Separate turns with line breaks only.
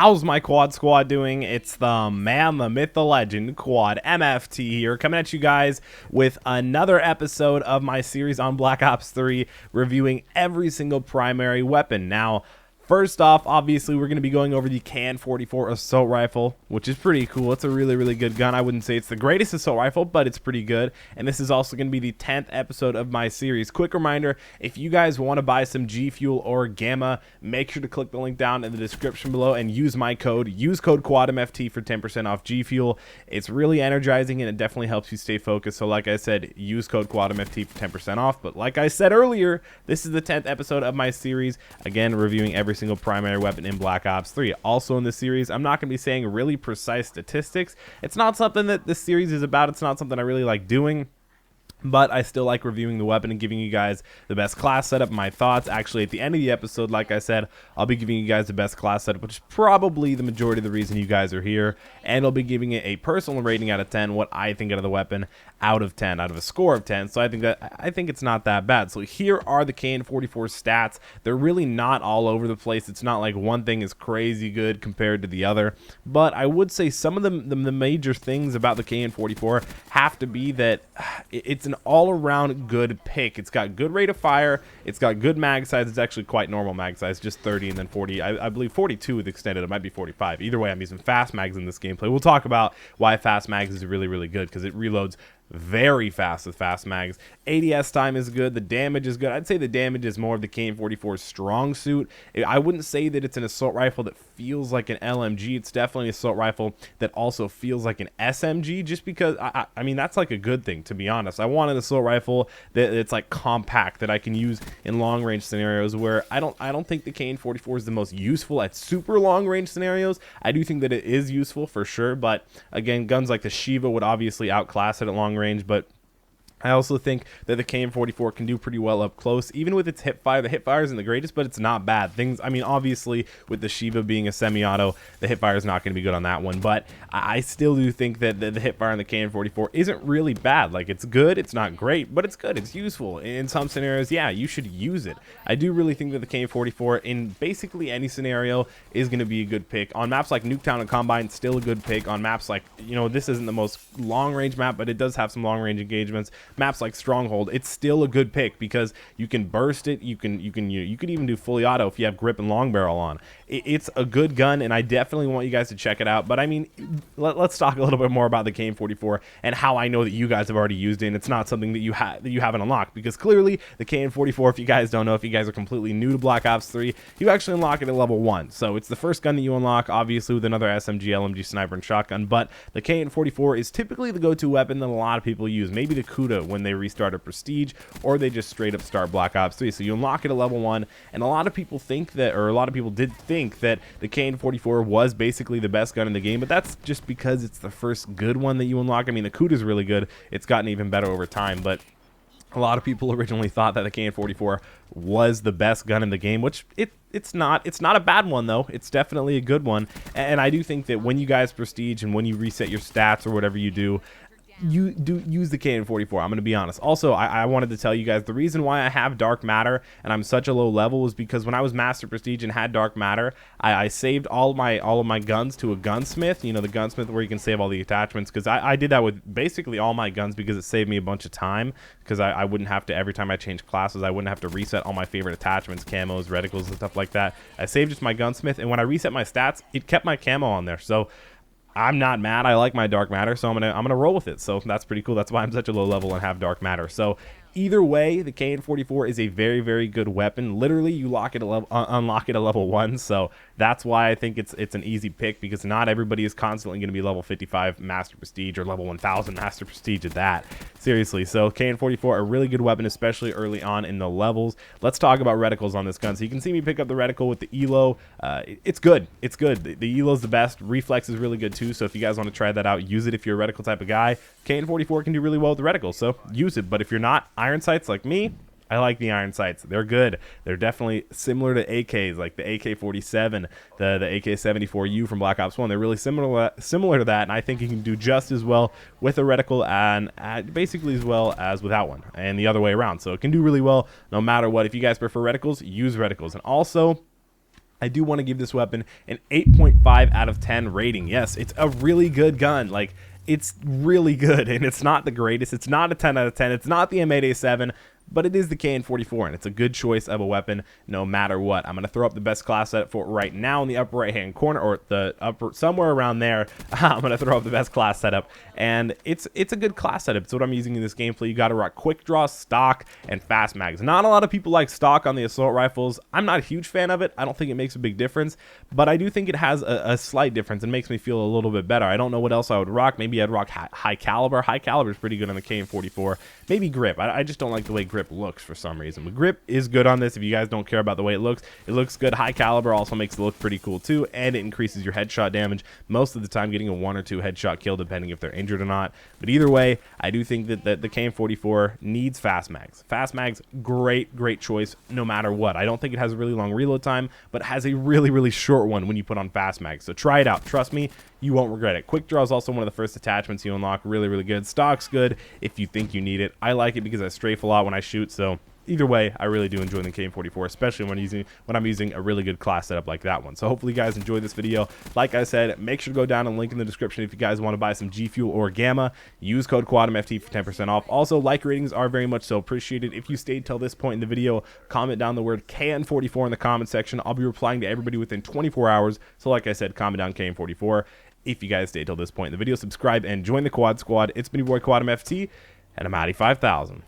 How's my quad squad doing? It's the man, the myth, the legend, Quad MFT here, coming at you guys with another episode of my series on Black Ops 3, reviewing every single primary weapon. Now, first off, obviously, we're going to be going over the KN44 assault rifle, which is pretty cool. It's a really, really good gun. I wouldn't say it's the greatest assault rifle, but it's pretty good. And this is also going to be the 10th episode of my series. Quick reminder, if you guys want to buy some G Fuel or Gamma, make sure to click the link down in the description below and use my code. Use code QUADMFT for 10% off G Fuel. It's really energizing and it definitely helps you stay focused. So like I said, use code QUADMFT for 10% off. But like I said earlier, this is the 10th episode of my series. Again, reviewing every single primary weapon in Black Ops 3. Also in this series, I'm not going to be saying really precise statistics. It's not something that this series is about. It's not something I really like doing, but I still like reviewing the weapon and giving you guys the best class setup, my thoughts. Actually, at the end of the episode, like I said, I'll be giving you guys the best class setup, which is probably the majority of the reason you guys are here. And I'll be giving it a personal rating out of 10, what I think out of the weapon out of 10, out of a score of 10. So I think it's not that bad. So here are the KN44 stats. They're really not all over the place. It's not like one thing is crazy good compared to the other. But I would say some of the major things about the KN44 have to be that it's an all-around good pick. It's got good rate of fire. It's got good mag size. It's actually quite normal mag size, just 30 and then 40. I believe 42 with extended. It might be 45. Either way, I'm using fast mags in this gameplay. We'll talk about why fast mags is really, really good, because it reloads very fast with fast mags. ADS time is good. The damage is good. I'd say the damage is more of the KN44's strong suit. I wouldn't say that it's an assault rifle that feels like an LMG. It's definitely an assault rifle that also feels like an SMG, just because I mean, that's like a good thing, to be honest. I want an assault rifle that it's like compact, that I can use in long range scenarios, where I don't think the KN44 is the most useful at super long range scenarios. I do think that it is useful for sure, but again, guns like the Shiva would obviously outclass it at long range. But I also think that the KN44 can do pretty well up close, even with its hip fire. The hip fire isn't the greatest, but it's not bad. I mean, obviously, with the Shiva being a semi-auto, the hip fire is not going to be good on that one. But I still do think that the hip fire on the KN44 isn't really bad. Like, it's good. It's not great, but it's good. It's useful. In some scenarios, yeah, you should use it. I do really think that the KN44, in basically any scenario, is going to be a good pick. On maps like Nuketown and Combine, still a good pick. On maps like, you know, this isn't the most long-range map, but it does have some long-range engagements. Maps like Stronghold, it's still a good pick because you can burst it. You could even do fully auto if you have grip and long barrel on. It's a good gun, and I definitely want you guys to check it out. But I mean, let's talk a little bit more about the KN44 and how I know that you guys have already used it, and it's not something that you haven't unlocked, because clearly the KN44, if you guys don't know, if you guys are completely new to Black Ops 3, you actually unlock it at level 1. So it's the first gun that you unlock, obviously with another SMG, LMG, sniper, and shotgun. But the KN44 is typically the go-to weapon that a lot of people use. Maybe the Kuda when they restart a Prestige, or they just straight up start Black Ops 3. So you unlock it at level 1, and a lot of people think that, or a lot of people did think that the KN44 was basically the best gun in the game, but that's just because it's the first good one that you unlock. I mean, the Kuda is really good. It's gotten even better over time, but a lot of people originally thought that the KN44 was the best gun in the game, which it's not. It's not a bad one, though. It's definitely a good one. And I do think that when you guys prestige and when you reset your stats or whatever you do use the KN44. I'm going to be honest. Also, I wanted to tell you guys the reason why I have Dark Matter and I'm such a low level was because when I was Master Prestige and had Dark Matter, I saved all of my guns to a gunsmith. You know, the gunsmith where you can save all the attachments, because I did that with basically all my guns, because it saved me a bunch of time, because I wouldn't have to, every time I change classes, I wouldn't have to reset all my favorite attachments, camos, reticles, and stuff like that. I saved just my gunsmith, and when I reset my stats, it kept my camo on there. So I'm not mad. I like my Dark Matter, so I'm gonna roll with it. So that's pretty cool. That's why I'm such a low level and have Dark Matter. So either way, the KN44 is a very, very good weapon. Literally, you unlock it at level 1, so that's why I think it's an easy pick, because not everybody is constantly going to be level 55 Master Prestige or level 1000 Master Prestige at that. Seriously, so KN44, a really good weapon, especially early on in the levels. Let's talk about reticles on this gun. So you can see me pick up the reticle with the ELO. It's good. It's good. The ELO is the best. Reflex is really good too, so if you guys want to try that out, use it if you're a reticle type of guy. KN44 can do really well with the reticle, so use it. But if you're not, iron sights like me, I like the iron sights. They're good. They're definitely similar to AKs, like the AK-47, the AK-74U from Black Ops 1. They're really similar to that, and I think you can do just as well with a reticle and basically as well as without one, and the other way around. So it can do really well no matter what. If you guys prefer reticles, use reticles. And also, I do want to give this weapon an 8.5 out of 10 rating. Yes, it's a really good gun. Like, it's really good, and it's not the greatest. It's not a 10 out of 10. It's not the M8A7, but it is the KN44, and it's a good choice of a weapon no matter what. I'm going to throw up the best class setup for it right now in the upper right-hand corner, or the upper, somewhere around there. I'm going to throw up the best class setup, and it's a good class setup. It's what I'm using in this gameplay. You got to rock quick draw, stock, and fast mags. Not a lot of people like stock on the assault rifles. I'm not a huge fan of it. I don't think it makes a big difference, but I do think it has a slight difference and makes me feel a little bit better. I don't know what else I would rock. Maybe I'd rock high caliber. High caliber is pretty good on the KN44. Maybe grip. I just don't like the way grip looks for some reason. But grip is good on this. If you guys don't care about the way it looks good. High caliber also makes it look pretty cool too, and it increases your headshot damage, most of the time getting a 1 or 2 headshot kill depending if they're injured or not. But either way, I do think that the KN44 needs fast mags. Fast mags, great choice no matter what. I don't think it has a really long reload time, but it has a really short one when you put on fast mags. So try it out. Trust me, you won't regret it. Quick draw is also one of the first attachments you unlock. Really good. Stock's good if you think you need it. I like it because I strafe a lot when I shoot, so either way, I really do enjoy the KN44, especially when I'm using a really good class setup like that one. So hopefully you guys enjoyed this video. Like I said, make sure to go down and link in the description if you guys want to buy some G Fuel or Gamma. Use code QuadMFT for 10% off. Also, like ratings are very much so appreciated. If you stayed till this point in the video, comment down the word KN44 in the comment section. I'll be replying to everybody within 24 hours. So like I said, comment down KN44. If you guys stayed till this point in the video, subscribe and join the Quad Squad. It's been your boy QuadMFT, and I'm Addy 5000.